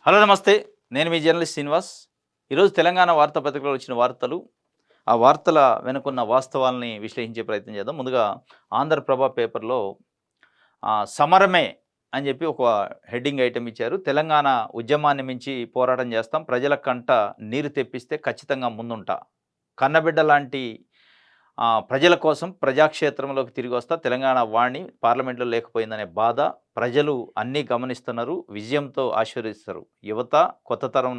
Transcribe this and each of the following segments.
Hello నమస్తే. నేను మీ journalist Srinivas. ఈరోజు తెలంగాణ వార్తాపత్రికలో వచ్చిన వార్తలు, ఆ వార్తల వెనుకున్న వాస్తవాల్ని విశ్లేషించే ప్రయత్నం చేద్దాం. ముందుగా 'ఆంధ్రప్రభ' పేపర్‌లో సమరమే అని చెప్పి ఒక హెడ్డింగ్ ఐటెమ్ ఇచ్చారు. తెలంగాణ ఉద్యమాన్ని మించి పోరాటం చేస్తాం. ప్రజల కంట నీరు తెప్పిస్తే ఖచ్చితంగా ముందుంటా. కన్నబిడ్డ లాంటి ప్రజల కోసం ప్రజాక్షేత్రంలోకి తిరిగొస్తా. తెలంగాణ వాణి పార్లమెంట్‌లో లేకపోయిందనే బాధ ప్రజలు అన్నీ గమనిస్తున్నారు. విజయంతో ఆశీర్వదిస్తారు. యువత, కొత్త తరం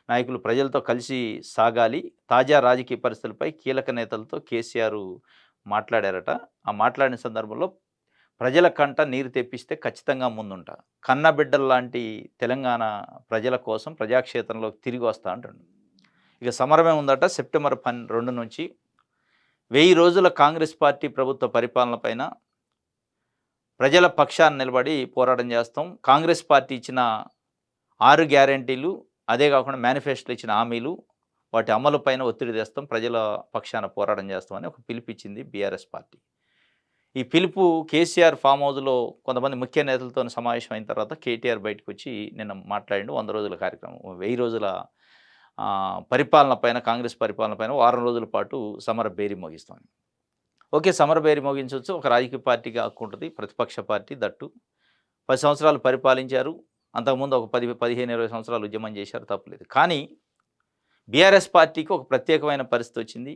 నాయకులు ప్రజలతో కలిసి సాగాలి. తాజా రాజకీయ పరిస్థితులపై కీలక నేతలతో కేసీఆర్ మాట్లాడారట. ఆ మాట్లాడిన సందర్భంలో ప్రజల కంట నీరు తెప్పిస్తే ఖచ్చితంగా ముందుంటా. కన్నబిడ్డల్లాంటి తెలంగాణ ప్రజల కోసం ప్రజాక్షేత్రంలోకి తిరిగి వస్తా అంటుండు. ఇక సమరమే ఉందట. సెప్టెంబర్ 2 నుంచి 1000 రోజుల కాంగ్రెస్ పార్టీ ప్రభుత్వ పరిపాలన పైన ప్రజల పక్షాన నిలబడి పోరాటం చేస్తాం. కాంగ్రెస్ పార్టీ ఇచ్చిన 6 గ్యారంటీలు, అదే కాకుండా మేనిఫెస్టోలో ఇచ్చిన హామీలు, వాటి అమలు పైన ఒత్తిడి తెస్తాం. ప్రజల పక్షాన పోరాటం చేస్తామని ఒక పిలుపిచ్చింది బీఆర్ఎస్ పార్టీ. ఈ పిలుపు కేసీఆర్ ఫామ్ హౌస్‌లో కొంతమంది ముఖ్య నేతలతోని సమావేశం అయిన తర్వాత కేటీఆర్ బయటకొచ్చి నిన్న మాట్లాడిండు. 100 రోజుల కార్యక్రమం, 1000 రోజుల పరిపాలన పైన, కాంగ్రెస్ పరిపాలన పైన వారం రోజుల పాటు సమర భేరి మోగిస్తామని. ఓకే. సమర భేరి మోగించొచ్చు. ఒక రాజకీయ పార్టీగా హక్కుంటది. ప్రతిపక్ష పార్టీ దట్టు. 10 సంవత్సరాలు పరిపాలించారు. అంతకుముందు ఒక 10, 15, 20 సంవత్సరాలు ఉద్యమం చేశారు, తప్పులేదు. కానీ బీఆర్ఎస్ పార్టీకి ఒక ప్రత్యేకమైన పరిస్థితి వచ్చింది.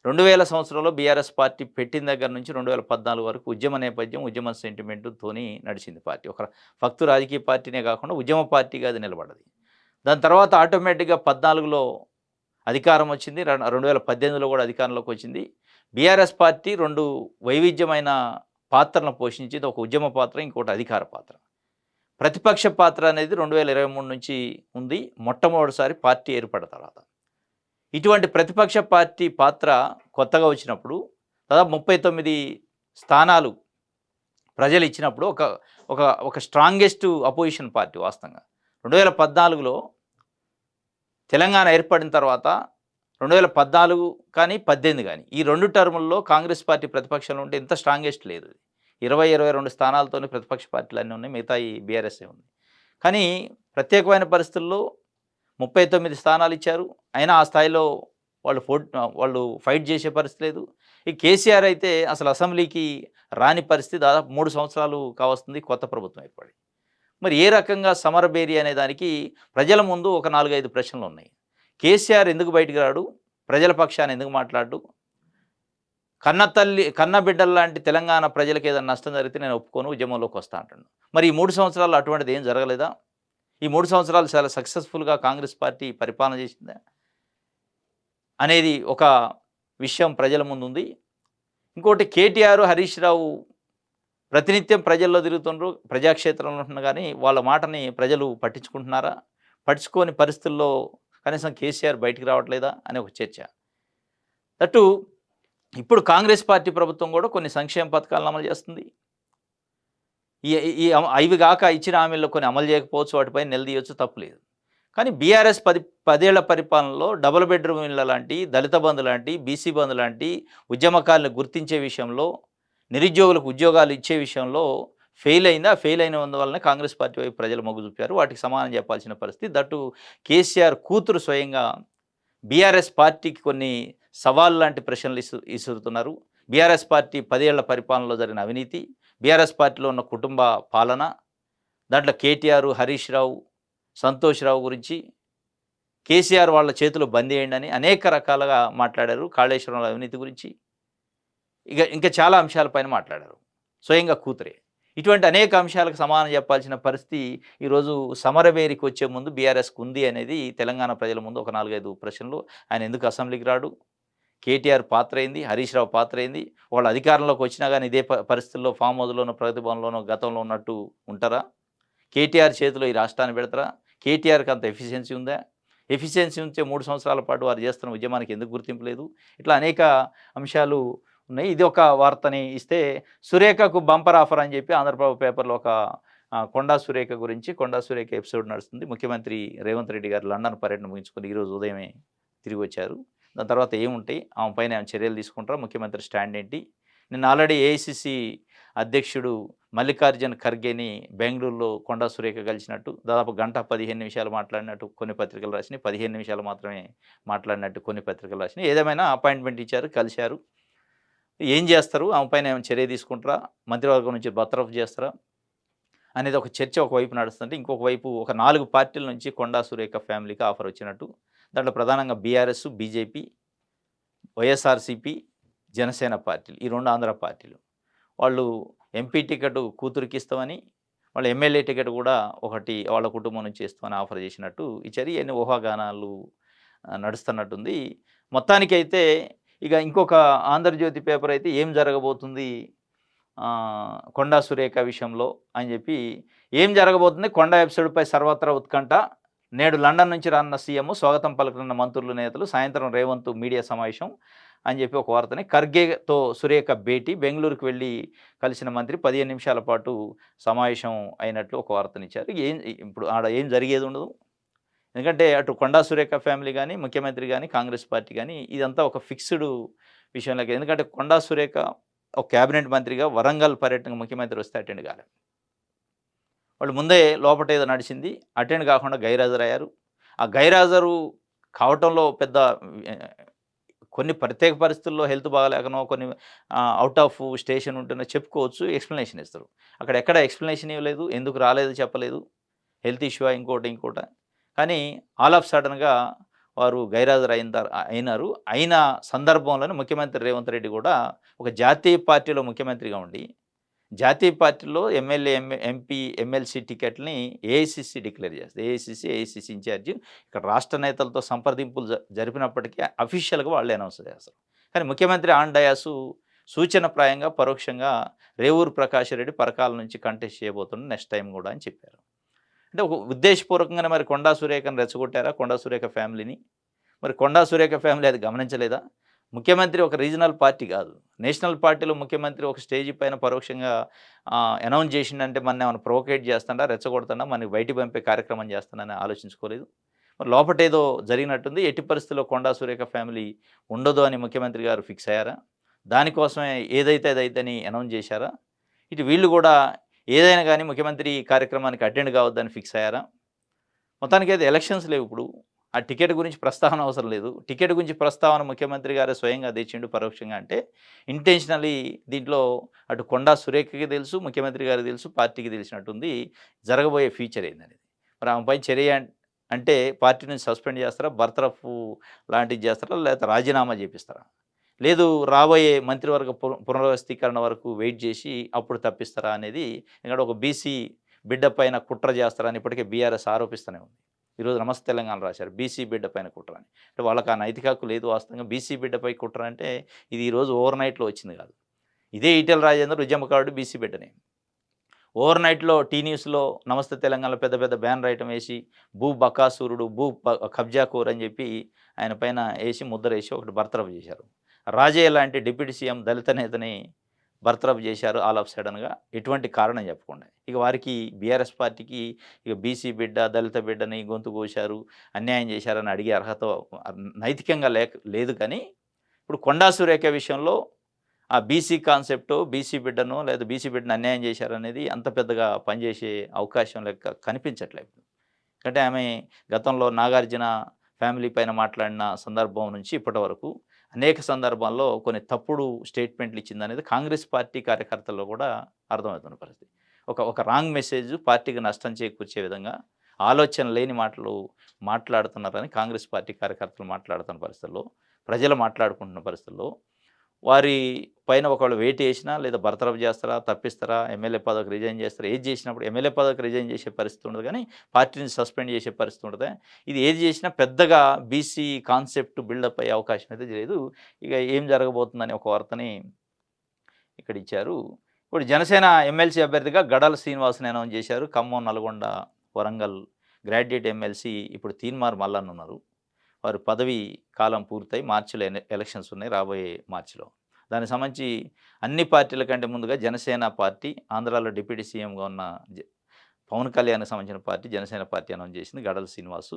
2000 సంవత్సరంలో బీఆర్ఎస్ పార్టీ పెట్టిన దగ్గర నుంచి 2014 వరకు ఉద్యమ నేపథ్యం, ఉద్యమ సెంటిమెంట్‌తోని నడిచింది పార్టీ. ఒక ఫక్తు రాజకీయ పార్టీనే కాకుండా ఉద్యమ పార్టీగా అది నిలబడ్డది. దాని తర్వాత ఆటోమేటిక్‌గా 14లో అధికారం వచ్చింది. 2018లో కూడా అధికారంలోకి వచ్చింది. బీఆర్ఎస్ పార్టీ 2 వైవిధ్యమైన పాత్రలను పోషించింది. ఒక ఉద్యమ పాత్ర, ఇంకోటి అధికార పాత్ర. ప్రతిపక్ష పాత్ర అనేది 2023 నుంచి ఉంది. మొట్టమొదటిసారి పార్టీ ఏర్పడిన తర్వాత. ఇటువంటి ప్రతిపక్ష పార్టీ పాత్ర కొత్తగా వచ్చినప్పుడు దాదాపు 39 స్థానాలు ప్రజలు ఇచ్చినప్పుడు ఒక ఒక ఒక స్ట్రాంగెస్ట్ అపోజిషన్ పార్టీ వాస్తవంగా. 2014లో తెలంగాణ ఏర్పడిన తర్వాత 2014 కానీ, 18 కానీ ఈ 2 టర్ముల్లో కాంగ్రెస్ పార్టీ ప్రతిపక్షంలో ఉంటే ఇంత స్ట్రాంగెస్ట్ లేదు. 20, 22 స్థానాలతోనే ప్రతిపక్ష పార్టీలన్నీ ఉన్నాయి. మిగతాయి బీఆర్ఎస్ఏ ఉంది. కానీ ప్రత్యేకమైన పరిస్థితుల్లో 39 స్థానాలు ఇచ్చారు. అయినా ఆ స్థాయిలో వాళ్ళు ఫైట్ చేసే పరిస్థితి లేదు. ఈ కేసీఆర్ అయితే అసలు అసెంబ్లీకి రాని పరిస్థితి. దాదాపు 3 సంవత్సరాలు కావస్తుంది కొత్త ప్రభుత్వం ఏర్పడి. మరి ఏ రకంగా సమరభేరి అనే దానికి ప్రజల ముందు ఒక 4, 5 ప్రశ్నలున్నాయి. కేసీఆర్ ఎందుకు బయటికి రాడు? ప్రజల పక్షాన ఎందుకు మాట్లాడడు? కన్న బిడ్డల్లాంటి తెలంగాణ ప్రజలకు ఏదైనా నష్టం జరిగితే నేను ఒప్పుకోను, ఉద్యమంలోకి వస్తా అంటాడు. మరి ఈ 3 సంవత్సరాల్లో అటువంటిది ఏం జరగలేదా? ఈ 3 సంవత్సరాలు చాలా సక్సెస్‌ఫుల్‌గా కాంగ్రెస్ పార్టీ పరిపాలన చేసిందా? అనేది ఒక విషయం ప్రజల ముందుంది. ఇంకోటి కేటీఆర్, హరీష్ రావు ప్రతినిత్యం ప్రజల్లో తిరుగుతుండ్రు, ప్రజాక్షేత్రంలో ఉంటున్నారు గానీ, వాళ్ళ మాటని ప్రజలు పట్టించుకుంటున్నారా? పట్టించుకోని పరిస్థితుల్లో కనీసం కేసీఆర్ బయటికి రావట్లేదా అనే ఒక చర్చ. దట్టు ఇప్పుడు కాంగ్రెస్ పార్టీ ప్రభుత్వం కూడా కొన్ని సంక్షేమ పథకాలను అమలు చేస్తుంది. ఈ ఈ ఇవి గాక ఇచ్చిన హామీల్లో కొన్ని అమలు చేయకపోవచ్చు, వాటిపై నిలదీయొచ్చు, తప్పులేదు. కానీ బీఆర్ఎస్ 10 ఏళ్ల పరిపాలనలో డబుల్ బెడ్‌రూమ్ ఇళ్ల లాంటి, దళిత బంధు లాంటి, బీసీ బంధు లాంటి ఉద్యమకారులను గుర్తించే విషయంలో, నిరుద్యోగులకు ఉద్యోగాలు ఇచ్చే విషయంలో ఫెయిల్ అయింది. ఆ ఫెయిల్ అయినందువల్లనే కాంగ్రెస్ పార్టీ వైపు ప్రజలు మొగ్గు చూపారు. వాటికి సమాధానం చెప్పాల్సిన పరిస్థితి. దట్టు కేసీఆర్ కూతురు స్వయంగా బీఆర్ఎస్ పార్టీకి కొన్ని సవాల్ లాంటి ప్రశ్నలు ఇసురుతున్నారు. బీఆర్ఎస్ పార్టీ 10 ఏళ్ల పరిపాలనలో జరిగిన అవినీతి, బీఆర్ఎస్ పార్టీలో ఉన్న కుటుంబ పాలన, దాంట్లో కేటీఆర్, హరీష్ రావు, సంతోష్ రావు గురించి, కేసీఆర్ వాళ్ళ చేతిలో బందీయండి అని అనేక రకాలుగా మాట్లాడారు. కాళేశ్వరంలో అవినీతి గురించి, ఇంకా చాలా అంశాలపైన మాట్లాడారు స్వయంగా కూతురే. ఇటువంటి అనేక అంశాలకు సమాధానం చెప్పాల్సిన పరిస్థితి ఈరోజు సమరభేరికి వచ్చే ముందు బీఆర్ఎస్‌కు ఉంది అనేది తెలంగాణ ప్రజల ముందు ఒక 4, 5 ప్రశ్నలు. ఆయన ఎందుకు అసెంబ్లీకి రాడు? కేటీఆర్ పాత్ర ఏంది? హరీష్ రావు పాత్ర ఏంది? వాళ్ళు అధికారంలోకి వచ్చినా గానీ ఇదే పరిస్థితుల్లో ఫామ్ హౌస్‌లోనో, ప్రగతి భవన్‌లోనో గతంలో ఉన్నట్టు ఉంటారా? కేటీఆర్ చేతిలో ఈ రాష్ట్రాన్ని పెడతారా? కేటీఆర్‌కి అంత ఎఫిషియన్సీ ఉందా? ఎఫిషియన్సీ ఉంటే 3 సంవత్సరాల పాటు వారు చేస్తున్న ఉద్యమానికి ఎందుకు గుర్తింపు లేదు? ఇట్లా అనేక అంశాలు ఉన్నాయి. ఇది ఒక వార్తని ఇస్తే, సురేఖకు బంపర్ ఆఫర్ అని చెప్పి ఆంధ్రప్రభ పేపర్‌లో ఒక కొండా సురేఖ గురించి, కొండా సురేఖ ఎపిసోడ్ నడుస్తుంది. ముఖ్యమంత్రి రేవంత్ రెడ్డి గారు లండన్ పర్యటన ముగించుకొని ఈరోజు ఉదయమే తిరిగొచ్చారు. దాని తర్వాత ఏముంటాయి? ఆమె పైన ఏమైనా చర్యలు తీసుకుంటారా? ముఖ్యమంత్రి స్టాండ్ ఏంటి? నిన్న ఆల్రెడీ ఏఐసీసీ అధ్యక్షుడు మల్లికార్జున్ ఖర్గేని బెంగుళూరులో కొండా సురేఖ కలిసినట్టు, దాదాపు గంట 15 నిమిషాలు మాట్లాడినట్టు కొన్ని పత్రికలు రాసినాయి. 15 నిమిషాలు మాత్రమే మాట్లాడినట్టు కొన్ని పత్రికలు రాసినాయి. ఏదేమైనా అపాయింట్మెంట్ ఇచ్చారు, కలిశారు. ఏం చేస్తారు? ఆమె పైన ఏమైనా చర్య తీసుకుంటారా? మంత్రివర్గం నుంచి బర్తరఫ్ చేస్తారా? అనేది ఒక చర్చ ఒకవైపు నడుస్తుంటే, ఇంకొక వైపు ఒక 4 పార్టీల నుంచి కొండా సురేఖ ఫ్యామిలీకి ఆఫర్ వచ్చినట్టు. దాంట్లో ప్రధానంగా బీఆర్ఎస్, బీజేపీ, వైఎస్ఆర్‌సీపీ, జనసేన పార్టీలు. ఈ 2 ఆంధ్ర పార్టీలు. వాళ్ళు ఎంపీ టికెట్ కూతురికి ఇస్తామని, వాళ్ళ ఎమ్మెల్యే టికెట్ కూడా ఒకటి వాళ్ళ కుటుంబం నుంచి ఇస్తామని ఆఫర్ చేసినట్టు ఇచ్చారు. ఇయన్నీ ఊహాగానాలు నడుస్తున్నట్టుంది. మొత్తానికైతే ఇక ఇంకొక 'ఆంధ్రజ్యోతి' పేపర్ అయితే ఏం జరగబోతుంది కొండా సురేఖ విషయంలో అని చెప్పి, ఏం జరగబోతుంది? కొండా ఎపిసోడ్‌పై సర్వత్రా ఉత్కంఠ. నేడు లండన్ నుంచి రానున్న సీఎం, స్వాగతం పలకనున్న మంత్రులు, నేతలు. సాయంత్రం రేవంత్ మీడియా సమావేశం అని చెప్పి ఒక వార్తని. ఖర్గేతో సురేఖ భేటీ. బెంగుళూరుకు వెళ్ళి కలిసిన మంత్రి 15 నిమిషాల పాటు సమావేశం అయినట్లు ఒక వార్తనిచ్చారు. ఇప్పుడు ఆడ ఏం జరిగేది ఉండదు. ఎందుకంటే అటు కొండా సురేఖ ఫ్యామిలీ కానీ, ముఖ్యమంత్రి కానీ, కాంగ్రెస్ పార్టీ కానీ ఇదంతా ఒక ఫిక్స్డ్ విషయంలోకి. ఎందుకంటే కొండా సురేఖ ఒక క్యాబినెట్ మంత్రిగా వరంగల్ పర్యటనకు ముఖ్యమంత్రి వస్తే అటెండ్ కాలే. వాళ్ళు ముందే లోపట ఏదో నడిచింది, అటెండ్ కాకుండా గైర్హాజరయ్యారు. ఆ గైర్హాజరు కావటంలో పెద్ద కొన్ని ప్రత్యేక పరిస్థితుల్లో హెల్త్ బాగాలేకనో, కొన్ని అవుట్ ఆఫ్ స్టేషన్ ఉంటేనో చెప్పుకోవచ్చు, ఎక్స్‌ప్లనేషన్ ఇస్తారు. అక్కడ ఎక్కడ ఎక్స్‌ప్లనేషన్ ఇవ్వలేదు, ఎందుకు రాలేదు చెప్పలేదు. హెల్త్ ఇష్యూ ఇంకోట. కానీ ఆల్ ఆఫ్ సడెన్‌గా వారు అయినారు. అయిన సందర్భంలోనే ముఖ్యమంత్రి రేవంత్ రెడ్డి కూడా ఒక జాతీయ పార్టీలో ముఖ్యమంత్రిగా ఉండి, జాతీయ పార్టీలో ఎమ్మెల్యే, ఎంపీ, ఎమ్మెల్సీ టికెట్‌ని ఏఐసీసీ డిక్లేర్ చేస్తుంది. ఏఐసీసీ ఇన్ఛార్జ్ ఇక్కడ రాష్ట్ర నేతలతో సంప్రదింపులు జరిపినప్పటికీ అఫీషియల్‌గా వాళ్ళే అనౌన్స్ చేస్తారు. కానీ ముఖ్యమంత్రి ఆన్ డయాసు సూచనప్రాయంగా, పరోక్షంగా రేవూరు ప్రకాష్ రెడ్డి పరకాల నుంచి కంటెస్ట్ చేయబోతున్నాడు నెక్స్ట్ టైం కూడా అని చెప్పారు. అంటే ఒక ఉద్దేశపూర్వకంగానే మరి కొండా సురేఖను రెచ్చగొట్టారా? కొండా సురేఖ ఫ్యామిలీని. మరి కొండా సురేఖ ఫ్యామిలీ అది గమనించలేదా? ముఖ్యమంత్రి ఒక రీజనల్ పార్టీ కాదు, నేషనల్ పార్టీలో ముఖ్యమంత్రి ఒక స్టేజ్ పైన పరోక్షంగా అనౌన్స్ చేసిండంటే మనల్ని ప్రొవోకేట్ చేస్తాడా, రెచ్చగొడతాడా, మనకి బయటికి పంపే కార్యక్రమం చేస్తాడని ఆలోచించుకోలేదు. మరి లోపటేదో జరిగినట్టుంది. ఎట్టి పరిస్థితుల్లో కొండా సురేఖ ఫ్యామిలీ ఉండదు అని ముఖ్యమంత్రి గారు ఫిక్స్ అయ్యారా? దానికోసమే ఏదైతే అదైతని అనౌన్స్ చేశారా? ఇటు వీళ్ళు కూడా ఏదైనా కానీ ముఖ్యమంత్రి కార్యక్రమానికి అటెండ్ కావద్దని ఫిక్స్ అయ్యారా? మొత్తానికైతే ఎలక్షన్స్ లేవు ఇప్పుడు. ఆ టికెట్ గురించి ప్రస్తావన అవసరం లేదు. టికెట్ గురించి ప్రస్తావన ముఖ్యమంత్రి గారే స్వయంగా తెచ్చిండు పరోక్షంగా అంటే, ఇంటెన్షనల్లీ దీంట్లో అటు కొండా సురేఖకి తెలుసు, ముఖ్యమంత్రి గారికి తెలుసు, పార్టీకి తెలిసినట్టుంది జరగబోయే ఫ్యూచర్ ఏందనేది. మరి ఆమెపై చర్య అంటే పార్టీ నుంచి సస్పెండ్ చేస్తారా? బర్తరఫ్ లాంటివి చేస్తారా? లేకపోతే రాజీనామా చేపిస్తారా? లేదు రాబోయే మంత్రివర్గ పునర్వ్యవస్థీకరణ వరకు వెయిట్ చేసి అప్పుడు తప్పిస్తారా అనేది. ఎందుకంటే ఒక బీసీ బిడ్డ పైన కుట్ర చేస్తారని ఇప్పటికే బీఆర్ఎస్ ఆరోపిస్తూనే ఉంది. ఈరోజు నమస్తే తెలంగాణ రాశారు, బీసీ బిడ్డ పైన కుట్ర అని. అంటే వాళ్ళకి ఆ నైతిక హక్కు లేదు వాస్తవంగా. బీసీ బిడ్డపై కుట్ర అంటే ఇది ఈరోజు ఓవర్ నైట్‌లో వచ్చింది కాదు. ఇదే ఈటెల రాజేందర్ ఉద్యమకారుడు, బీసీ బిడ్డనే. ఓవర్ నైట్‌లో టీ న్యూస్‌లో నమస్తే తెలంగాణలో పెద్ద పెద్ద బ్యానర్ ఐటమ్ వేసి భూ బకాసురుడు, కబ్జాకోర్ అని చెప్పి ఆయన పైన వేసి ముద్రేసి ఒకటి బర్తరఫ్ చేశారు. రాజయ్య లాంటి డిప్యూటీ సీఎం దళిత నేతని బర్తరఫ్ చేశారు ఆల్ ఆఫ్ సడన్‌గా. ఎటువంటి కారణం చెప్పకుండా. ఇక వారికి బీఆర్ఎస్ పార్టీకి ఇక బీసీ బిడ్డ, దళిత బిడ్డని గొంతు కోశారు, అన్యాయం చేశారని అడిగే అర్హత నైతికంగా లేదు. కానీ ఇప్పుడు కొండా సురేఖ విషయంలో ఆ బీసీ కాన్సెప్టో, బీసీ బిడ్డనో లేదా బీసీ బిడ్డను అన్యాయం చేశారనేది అంత పెద్దగా పనిచేసే అవకాశం లెక్క కనిపించట్లేదు. ఎందుకంటే ఆమె గతంలో నాగార్జున ఫ్యామిలీ పైన మాట్లాడిన సందర్భం నుంచి ఇప్పటి వరకు అనేక సందర్భాల్లో కొన్ని తప్పుడు స్టేట్మెంట్లు ఇచ్చిందనేది కాంగ్రెస్ పార్టీ కార్యకర్తల్లో కూడా అర్థమవుతున్న పరిస్థితి. ఒక రాంగ్ మెసేజ్ పార్టీకి నష్టం చేకూర్చే విధంగా ఆలోచన లేని మాటలు మాట్లాడుతున్నారని కాంగ్రెస్ పార్టీ కార్యకర్తలు మాట్లాడుతున్న పరిస్థితుల్లో, ప్రజలు మాట్లాడుకుంటున్న పరిస్థితుల్లో వారి పైన ఒకవేళ వేటు వేసినా లేదా బర్తరఫ్ చేస్తారా, తప్పిస్తారా, ఎమ్మెల్యే పదవికి రిజైన్ చేస్తారా, ఏది చేసినప్పుడు ఎమ్మెల్యే పదవికి రిజైన్ చేసే పరిస్థితి ఉండదు కానీ పార్టీని సస్పెండ్ చేసే పరిస్థితి ఉంటుంది. ఇది ఏది చేసినా పెద్దగా బీసీ కాన్సెప్ట్ బిల్డప్ అయ్యే అవకాశం అయితే లేదు. ఇక ఏం జరగబోతుందని ఒక వార్తని ఇక్కడ ఇచ్చారు. ఇప్పుడు జనసేన ఎమ్మెల్సీ అభ్యర్థిగా గడాల శ్రీనివాస్‌ని అనౌన్స్ చేశారు. ఖమ్మం, నల్గొండ, వరంగల్ గ్రాడ్యుయేట్ ఎమ్మెల్సీ ఇప్పుడు తీన్మార్ మల్లన్న ఉన్నారు. వారి పదవి కాలం పూర్తయి మార్చిలో ఎలక్షన్స్ ఉన్నాయి రాబోయే మార్చిలో. దానికి సంబంధించి అన్ని పార్టీల కంటే ముందుగా జనసేన పార్టీ, ఆంధ్రాలో డిప్యూటీ సీఎంగా ఉన్న పవన్ కళ్యాణ్‌కి సంబంధించిన పార్టీ జనసేన పార్టీ అనౌన్స్ చేసింది. గడల శ్రీనివాసు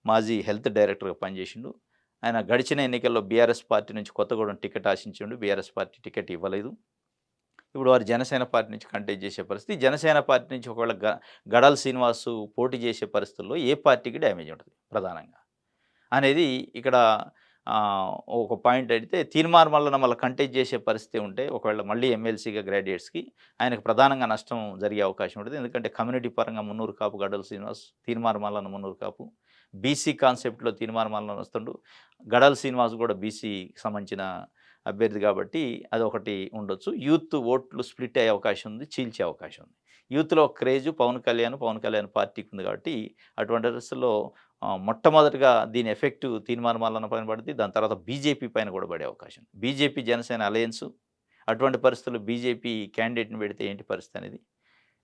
మాజీ హెల్త్ డైరెక్టర్‌గా పనిచేసిండు. ఆయన గడిచిన ఎన్నికల్లో బీఆర్ఎస్ పార్టీ నుంచి కొత్తగూడెం టికెట్ ఆశించిండు. బీఆర్ఎస్ పార్టీ టికెట్ ఇవ్వలేదు. ఇప్పుడు వారు జనసేన పార్టీ నుంచి కంటెస్ట్ చేసే పరిస్థితి. జనసేన పార్టీ నుంచి ఒకవేళ గడాల శ్రీనివాసు పోటీ చేసే పరిస్థితుల్లో ఏ పార్టీకి డ్యామేజ్ ఉంటది ప్రధానంగా అనేది ఇక్కడ ఒక పాయింట్ అయితే తీర్మానం వలన మళ్ళీ కంటెస్ట్ చేసే పరిస్థితి ఉంటే ఒకవేళ మళ్ళీ ఎమ్మెల్సీగా గ్రాడ్యుయేట్స్‌కి ఆయనకు ప్రధానంగా నష్టం జరిగే అవకాశం ఉంటుంది. ఎందుకంటే కమ్యూనిటీ పరంగా మున్నూరు కాపు గడ్డల శ్రీనివాస్, తీర్మానం వలన మున్నూరు కాపు, బీసీ కాన్సెప్ట్‌లో తీర్మానం వలన వస్తుండు. గడాల శ్రీనివాస్ కూడా బీసీకి సంబంధించిన అభ్యర్థి కాబట్టి అదొకటి ఉండొచ్చు. యూత్ ఓట్లు స్ప్లిట్ అయ్యే అవకాశం ఉంది, చీల్చే అవకాశం ఉంది. యూత్‌లో క్రేజు పవన్ కళ్యాణ్ పార్టీకి ఉంది కాబట్టి అటువంటి పరిస్థితుల్లో మొట్టమొదటిగా దీని ఎఫెక్ట్ తీర్మానం వలన పైన పడుద్ది. దాని తర్వాత బీజేపీ పైన కూడా పడే అవకాశం. బీజేపీ, జనసేన అలయన్సు అటువంటి పరిస్థితుల్లో బీజేపీ క్యాండిడేట్‌ని పెడితే ఏంటి పరిస్థితి అనేది.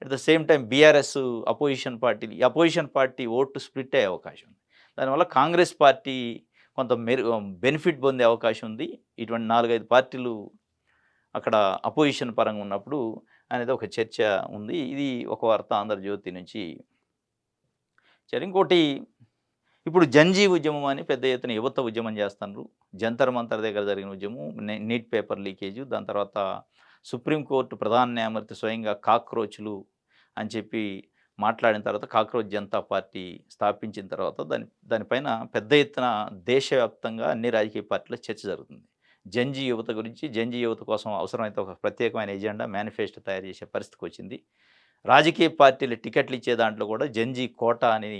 At the same time BRS opposition పార్టీలు, ఈ అపోజిషన్ పార్టీ ఓటు స్ప్లిట్ అయ్యే అవకాశం ఉంది. దానివల్ల కాంగ్రెస్ పార్టీ కొంత బెనిఫిట్ పొందే అవకాశం ఉంది. ఇటువంటి 4, 5 పార్టీలు అక్కడ అపోజిషన్ పరంగా ఉన్నప్పుడు అనేది ఒక చర్చ ఉంది. ఇది ఒక వార్త ఆంధ్రజ్యోతి నుంచి. ఇంకోటి ఇప్పుడు జంజీ ఉద్యమం అని పెద్ద ఎత్తున యువత ఉద్యమం చేస్తున్నారు. జంతర్ మంతర్ దగ్గర జరిగిన ఉద్యమం, నీట్ పేపర్ లీకేజు, దాని తర్వాత సుప్రీంకోర్టు ప్రధాన న్యాయమూర్తి స్వయంగా కాక్రోచ్‌లు అని చెప్పి మాట్లాడిన తర్వాత కాక్రోచ్ జనతా పార్టీ స్థాపించిన తర్వాత దానిపైన పెద్ద ఎత్తున దేశవ్యాప్తంగా అన్ని రాజకీయ పార్టీలో చర్చ జరుగుతుంది. జంజీ యువత గురించి, జంజీ యువత కోసం అవసరమైతే ఒక ప్రత్యేకమైన ఎజెండా, మేనిఫెస్టో తయారు చేసే పరిస్థితికి వచ్చింది. రాజకీయ పార్టీలు టికెట్లు ఇచ్చే దాంట్లో కూడా జంజీ కోటా అని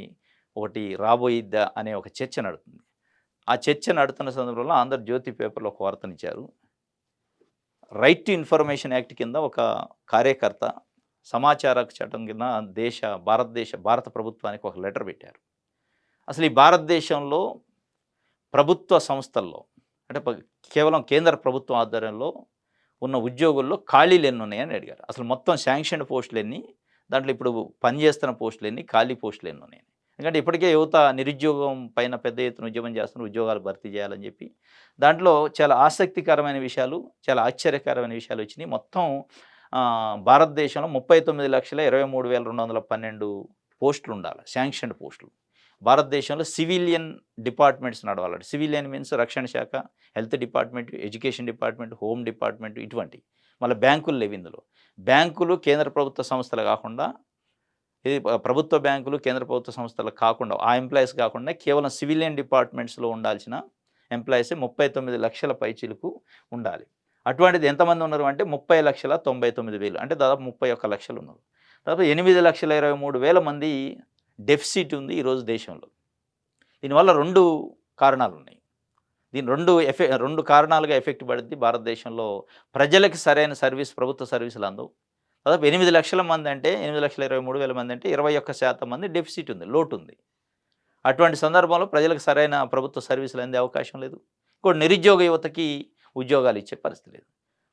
ఒకటి రాబోయిద్దా అనే ఒక చర్చ నడుతుంది. ఆ చర్చ నడుతున్న సందర్భంలో ఆంధ్రజ్యోతి పేపర్లో ఒక వార్తనిచ్చారు. రైట్ టు ఇన్ఫర్మేషన్ యాక్ట్ కింద ఒక కార్యకర్త సమాచార చట్టం కింద భారత ప్రభుత్వానికి ఒక లెటర్ పెట్టారు. అసలు ఈ భారతదేశంలో ప్రభుత్వ సంస్థల్లో అంటే కేవలం కేంద్ర ప్రభుత్వం ఆధ్వర్యంలో ఉన్న ఉద్యోగుల్లో ఖాళీలు ఎన్ని ఉన్నాయని అడిగారు. అసలు మొత్తం శాంక్షన్డ్ పోస్టులు ఎన్ని, దాంట్లో ఇప్పుడు పనిచేస్తున్న పోస్టులు ఎన్ని, ఖాళీ పోస్టులు ఎన్ని ఉన్నాయని. ఎందుకంటే ఇప్పటికే యువత నిరుద్యోగం పైన పెద్ద ఎత్తున ఉద్యమం చేస్తున్నారు, ఉద్యోగాలు భర్తీ చేయాలని చెప్పి. దాంట్లో చాలా ఆసక్తికరమైన విషయాలు, చాలా ఆశ్చర్యకరమైన విషయాలు వచ్చినాయి. మొత్తం భారతదేశంలో 39,23,212 పోస్టులు ఉండాలి, శాంక్షన్డ్ పోస్టులు. భారతదేశంలో సివిలియన్ డిపార్ట్మెంట్స్ నడవాలంటే, సివిలియన్ మీన్స్ రక్షణ శాఖ, health department, education department, home department, ఇటువంటి. మళ్ళీ బ్యాంకులు లేవు ఇందులో. బ్యాంకులు కేంద్ర ప్రభుత్వ సంస్థలు కాకుండా, ఇది ప్రభుత్వ బ్యాంకులు కేంద్ర ప్రభుత్వ సంస్థలు కాకుండా, ఆ ఎంప్లాయీస్ కాకుండా కేవలం సివిలియన్ డిపార్ట్మెంట్స్లో ఉండాల్సిన ఎంప్లాయీసే 39 లక్షల పైచీలకు ఉండాలి. అటువంటిది ఎంతమంది ఉన్నారు అంటే 30,99,000, అంటే దాదాపు 31 లక్షలు ఉన్నారు. దాదాపు 8,23,000 మంది డెఫిసిట్ ఉంది ఈరోజు దేశంలో. దీనివల్ల 2 కారణాలు ఉన్నాయి. దీని 2 కారణాలుగా ఎఫెక్ట్ పడుద్ది. భారతదేశంలో ప్రజలకి సరైన సర్వీస్, ప్రభుత్వ సర్వీసులు అందవు. దాదాపు 8 లక్షల మంది అంటే 8,23,000 మంది అంటే 21% మంది డెఫిసిట్ ఉంది, లోటు ఉంది. అటువంటి సందర్భంలో ప్రజలకు సరైన ప్రభుత్వ సర్వీసులు అందే అవకాశం లేదు. ఇంకోటి నిరుద్యోగ యువతకి ఉద్యోగాలు ఇచ్చే పరిస్థితి లేదు.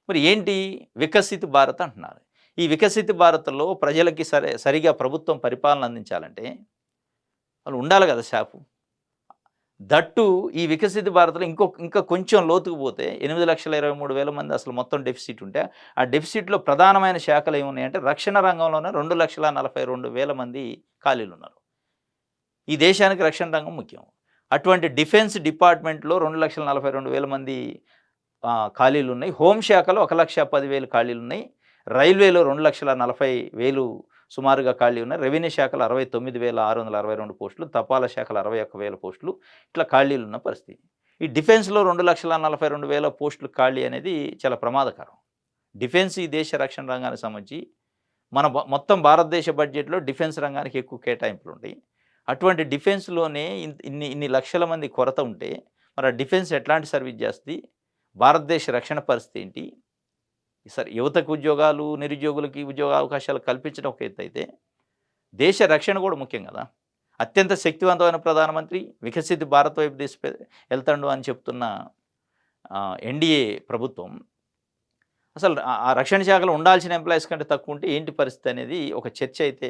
మరి ఏంటి వికసిత భారత్ అంటున్నారు. ఈ వికసిత భారత్లో ప్రజలకి సరిగా ప్రభుత్వం పరిపాలన అందించాలంటే వాళ్ళు ఉండాలి కదా షాపు. దట్టు ఈ వికసిత భారత్లో ఇంకా కొంచెం లోతుకు పోతే 8,23,000 మంది అసలు మొత్తం డెఫిసిట్ ఉంటే, ఆ డెఫిసిట్లో ప్రధానమైన శాఖలు ఏమున్నాయంటే రక్షణ రంగంలోనే 2,42,000 మంది ఖాళీలు ఉన్నారు. ఈ దేశానికి రక్షణ రంగం ముఖ్యం. అటువంటి డిఫెన్స్ డిపార్ట్మెంట్లో 2,42,000 మంది ఖాళీలు ఉన్నాయి. హోంశాఖలో 1,10,000 ఖాళీలు ఉన్నాయి. రైల్వేలో 2,40,000 సుమారుగా ఖాళీ ఉన్నాయి. రెవెన్యూ శాఖలో 69,662 పోస్టులు, తపాలా శాఖలో 61,000 పోస్టులు, ఇట్లా ఖాళీలు ఉన్న పరిస్థితి. ఈ డిఫెన్స్లో 2,42,000 పోస్టులు ఖాళీ అనేది చాలా ప్రమాదకరం. డిఫెన్స్ ఈ దేశ రక్షణ రంగానికి సంబంధించి మన మొత్తం భారతదేశ బడ్జెట్లో డిఫెన్స్ రంగానికి ఎక్కువ కేటాయింపులు ఉంటాయి. అటువంటి డిఫెన్స్లోనే ఇన్ని లక్షల మంది కొరత ఉంటే మరి ఆ డిఫెన్స్ ఎట్లాంటి సర్వీస్ చేస్తుంది? భారతదేశ రక్షణ పరిస్థితి ఏంటి? సరే, యువతకు ఉద్యోగాలు, నిరుద్యోగులకి ఉద్యోగ అవకాశాలు కల్పించడం ఒక ఎత్తు అయితే దేశ రక్షణ కూడా ముఖ్యం కదా. అత్యంత శక్తివంతమైన ప్రధానమంత్రి వికసిత భారత్ వైపు వెళ్తాడు అని చెప్తున్న ఎన్డీఏ ప్రభుత్వం అసలు ఆ రక్షణ శాఖలో ఉండాల్సిన ఎంప్లాయీస్ కంటే తక్కువ ఉంటే ఏంటి పరిస్థితి అనేది ఒక చర్చ అయితే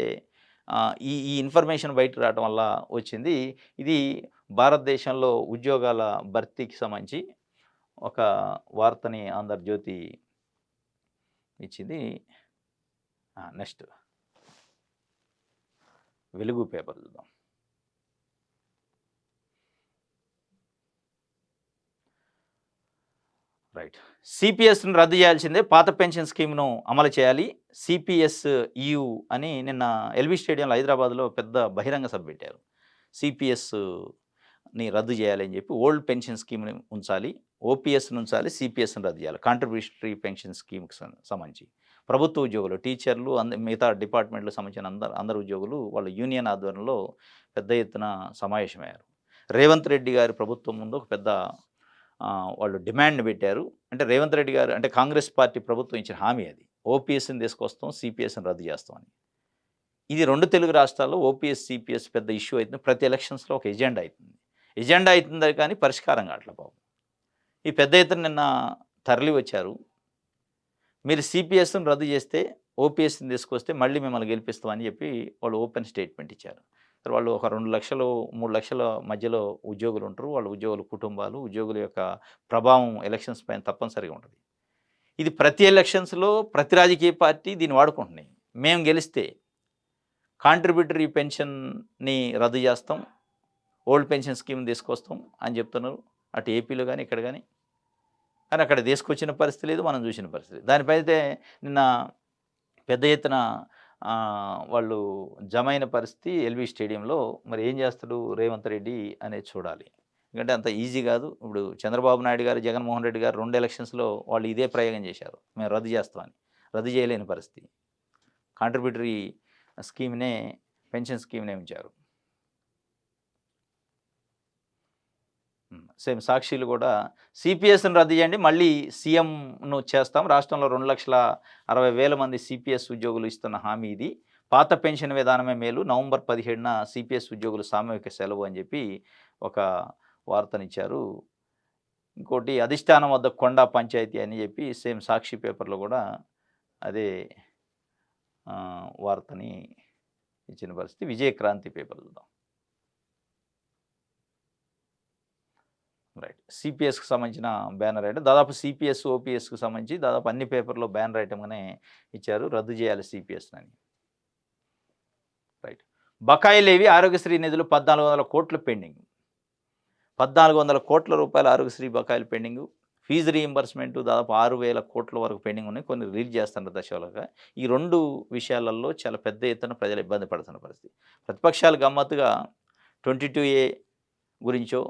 ఈ ఇన్ఫర్మేషన్ బయటకు రావడం వల్ల వచ్చింది. ఇది భారతదేశంలో ఉద్యోగాల భర్తీకి సంబంధించి ఒక వార్తని ఆంధ్రజ్యోతి ఇచ్చింది. నెక్స్ట్ వెలుగు పేపర్ చూద్దాం. రైట్. సిపిఎస్‌ను రద్దు చేయాల్సిందే. పాత పెన్షన్ స్కీమ్‌ను అమలు చేయాలి. సిపిఎస్ ఈయు అని నిన్న ఎల్బీ స్టేడియంలో హైదరాబాద్‌లో పెద్ద బహిరంగ సభ పెట్టారు. సిపిఎస్‌ని రద్దు చేయాలి అని చెప్పి ఓల్డ్ పెన్షన్ స్కీమ్‌ని ఉంచాలి. ఓపీఎస్‌ని ఉంచాలి. సిపిఎస్‌ని రద్దు చేయాలి. కాంట్రిబ్యూటరీ పెన్షన్ స్కీమ్‌కి సంబంధించి. ప్రభుత్వ ఉద్యోగులు, టీచర్లు మిగతా డిపార్ట్మెంట్‌లకు సంబంధించిన అందరు ఉద్యోగులు వాళ్ళ యూనియన్ ఆధ్వర్యంలో పెద్ద ఎత్తున సమావేశమయ్యారు. రేవంత్ రెడ్డి గారి ప్రభుత్వం ముందు ఒక పెద్ద వాళ్ళు డిమాండ్ పెట్టారు. అంటే రేవంత్ రెడ్డి గారు అంటే కాంగ్రెస్ పార్టీ ప్రభుత్వం ఇచ్చిన హామీ అది. ఓపీఎస్‌ని తీసుకొస్తాం, సిపిఎస్‌ని రద్దు చేస్తాం అని. ఇది 2 తెలుగు రాష్ట్రాల్లో ఓపీఎస్, సిపిఎస్ పెద్ద ఇష్యూ అయితుంది. ప్రతి ఎలక్షన్స్‌లో ఒక ఎజెండా అయితుంది. ఎజెండా అయితుందే కానీ పరిష్కారం కావట్లే పాపం. ఈ పెద్ద ఎత్తున నిన్న తరలి వచ్చారు. మీరు సిపిఎస్‌ని రద్దు చేస్తే, ఓపీఎస్‌ని తీసుకొస్తే మళ్ళీ మిమ్మల్ని గెలిపిస్తామని చెప్పి వాళ్ళు ఓపెన్ స్టేట్మెంట్ ఇచ్చారు. వాళ్ళు ఒక 2,00,000, 3,00,000 మధ్యలో ఉద్యోగులు ఉంటారు. వాళ్ళ ఉద్యోగుల కుటుంబాలు, ఉద్యోగుల యొక్క ప్రభావం ఎలక్షన్స్ పైన తప్పనిసరిగా ఉంటది. ఇది ప్రతి ఎలక్షన్స్‌లో ప్రతి రాజకీయ పార్టీ దీన్ని వాడుకుంటున్నాయి. మేము గెలిస్తే కాంట్రిబ్యూటరీ పెన్షన్‌ని రద్దు చేస్తాం. ఓల్డ్ పెన్షన్ స్కీమ్ తీసుకొస్తాం అని చెప్తున్నారు. అటు ఏపీలో గాని, ఇక్కడ గాని. కానీ అక్కడ తీసుకొచ్చిన పరిస్థితి లేదు. మనం చూసిన పరిస్థితి. దానిపైతే నిన్న పెద్ద ఎత్తున వాళ్ళు జమైన పరిస్థితి ఎల్బీ స్టేడియంలో. మరి ఏం చేస్తాడు రేవంత్ రెడ్డి అనేది చూడాలి. ఎందుకంటే అంత ఈజీ కాదు. ఇప్పుడు చంద్రబాబు నాయుడు గారు, జగన్మోహన్ రెడ్డి గారు 2 ఎలక్షన్స్‌లో వాళ్ళు ఇదే ప్రయోగం చేశారు. మేము రద్దు చేస్తామని. రద్దు చేయలేని పరిస్థితి. కాంట్రిబ్యూటరీ స్కీమ్‌నే, పెన్షన్ స్కీమ్‌నే ఉంచారు. సేమ్ సాక్షిలు కూడా సిపిఎస్‌ని రద్దు చేయండి. మళ్ళీ సీఎంను చేస్తాం. రాష్ట్రంలో 2,60,000 మంది సిపిఎస్ ఉద్యోగులు ఇస్తున్న హామీ ఇది. పాత పెన్షన్ విధానమే మేలు. నవంబర్ 17న సిపిఎస్ ఉద్యోగులు సామూహిక సెలవు అని చెప్పి ఒక వార్తనిచ్చారు. ఇంకోటి అధిష్టానం వద్ద కొండా పంచాయతీ అని చెప్పి సేమ్ సాక్షి పేపర్‌లో కూడా అదే వార్తని ఇచ్చిన పరిస్థితి. విజయక్రాంతి పేపర్ చూద్దాం. రైట్. సిపిఎస్‌కి సంబంధించిన బ్యానర్ ఐటమ్ దాదాపు సిపిఎస్, ఓపీఎస్‌కి సంబంధించి దాదాపు అన్ని పేపర్‌లో బ్యానర్ ఐటమ్‌గానే ఇచ్చారు. రద్దు చేయాలి సిపిఎస్‌నని. రైట్. బకాయిలేవి ఆరోగ్యశ్రీ నిధులు 1,400 కోట్లు పెండింగ్. 1,400 కోట్ల రూపాయల ఆరోగ్యశ్రీ బకాయిలు పెండింగు. ఫీజు రీయింబర్స్‌మెంట్ దాదాపు 6,000 కోట్ల వరకు పెండింగ్ ఉన్నాయి. కొన్ని రిలీజ్ చేస్తున్నారు దశలుగా. ఈ 2 విషయాలలో చాలా పెద్ద ఎత్తున ప్రజలు ఇబ్బంది పడుతున్న పరిస్థితి. ప్రతిపక్షాలు గమ్మత్తుగా 22A గురించో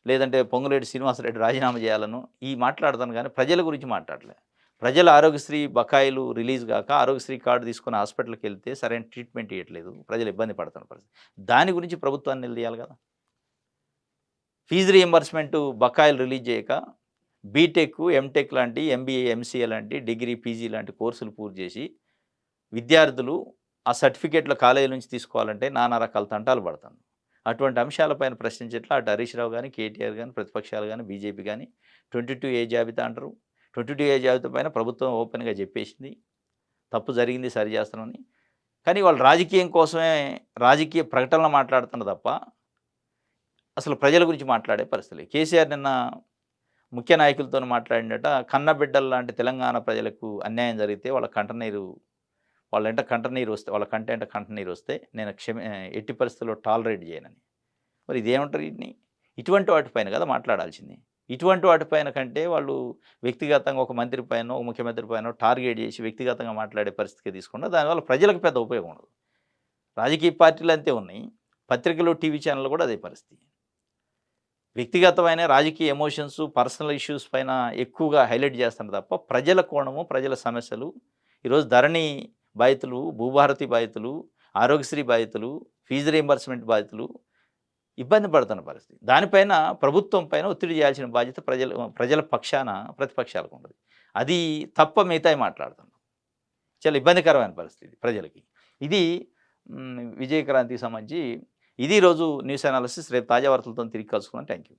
లేదంటే పొంగులేటి శ్రీనివాసరెడ్డి రాజీనామా చేయాలను మాట్లాడతాను కానీ ప్రజల గురించి మాట్లాడలే. ప్రజల ఆరోగ్యశ్రీ బకాయిలు రిలీజ్ గాక ఆరోగ్యశ్రీ కార్డు తీసుకొని హాస్పిటల్‌కి వెళ్తే సరైన ట్రీట్మెంట్ ఇయ్యట్లేదు. ప్రజలు ఇబ్బంది పడుతున్న పరిస్థితి. దాని గురించి ప్రభుత్వాన్ని నిలదీయాలి కదా! ఫీజు రీయింబర్స్‌మెంట్ బకాయిలు రిలీజ్ చేయక బీటెక్, ఎంటెక్ లాంటి, ఎంబీఏ, ఎంసీఏ లాంటి డిగ్రీ, పీజీ లాంటి కోర్సులు పూర్తి చేసి విద్యార్థులు ఆ సర్టిఫికేట్‌లు కాలేజీ నుంచి తీసుకోవాలంటే నానా రకాల తంటాలు పడుతున్నారు. అటువంటి అంశాలపైన ప్రశ్నించట్లా అటు హరీష్ రావు గాని, కేటీఆర్ గాని, ప్రతిపక్షాలు గాని, బీజేపీ గాని 22A జాబితా అంటారు. 22A జాబితా పైన ప్రభుత్వం ఓపెన్‌గా చెప్పేసింది. తప్పు జరిగింది సరి చేస్తామని. కానీ వాళ్ళు రాజకీయం కోసమే రాజకీయ ప్రకటనలు మాట్లాడుతున్నారు తప్ప అసలు ప్రజల గురించి మాట్లాడే పరిస్థితి లేదు. కేసీఆర్ నిన్న ముఖ్య నాయకులతోని మాట్లాడిండట. కన్నబిడ్డలు లాంటి తెలంగాణ ప్రజలకు అన్యాయం జరిగితే వాళ్ళ కంటెంట కంటనీరు వస్తే నేను ఎట్టి పరిస్థితుల్లో టాలరేట్ చేయనని. మరి ఇదేమంటారు వీటిని? ఇటువంటి వాటిపైన కదా మాట్లాడాల్సింది. ఇటువంటి వాటిపైన కంటే వాళ్ళు వ్యక్తిగతంగా ఒక మంత్రి పైనో, ఒక ముఖ్యమంత్రి పైనో టార్గెట్ చేసి వ్యక్తిగతంగా మాట్లాడే పరిస్థితికి తీసుకున్నా దానివల్ల ప్రజలకు పెద్ద ఉపయోగం ఉండదు. రాజకీయ పార్టీలు అంతే ఉన్నాయి. పత్రికలు, టీవీ ఛానళ్ళు కూడా అదే పరిస్థితి. వ్యక్తిగతమైన రాజకీయ ఎమోషన్స్, పర్సనల్ ఇష్యూస్ పైన ఎక్కువగా హైలైట్ చేస్తున్నారు తప్ప ప్రజల కోణము, ప్రజల సమస్యలు ఈరోజు ధరణి బాధితులు, భూభారతి బాధితులు, ఆరోగ్యశ్రీ బాధితులు, ఫీజు రీయింబర్స్‌మెంట్ బాధితులు ఇబ్బంది పడుతున్న పరిస్థితి. దానిపైన ప్రభుత్వం పైన ఒత్తిడి చేయాల్సిన బాధ్యత ప్రజల పక్షాన ప్రతిపక్షాలకు ఉండదు. అది తప్ప మిగతాయి మాట్లాడుతున్నాం. చాలా ఇబ్బందికరమైన పరిస్థితి ప్రజలకి. ఇది విజయక్రాంతికి సంబంధించి ఇది ఈరోజు న్యూస్ అనాలిసిస్. రేపు తాజా వార్తలతో తిరిగి కలుసుకుందాం. Thank you.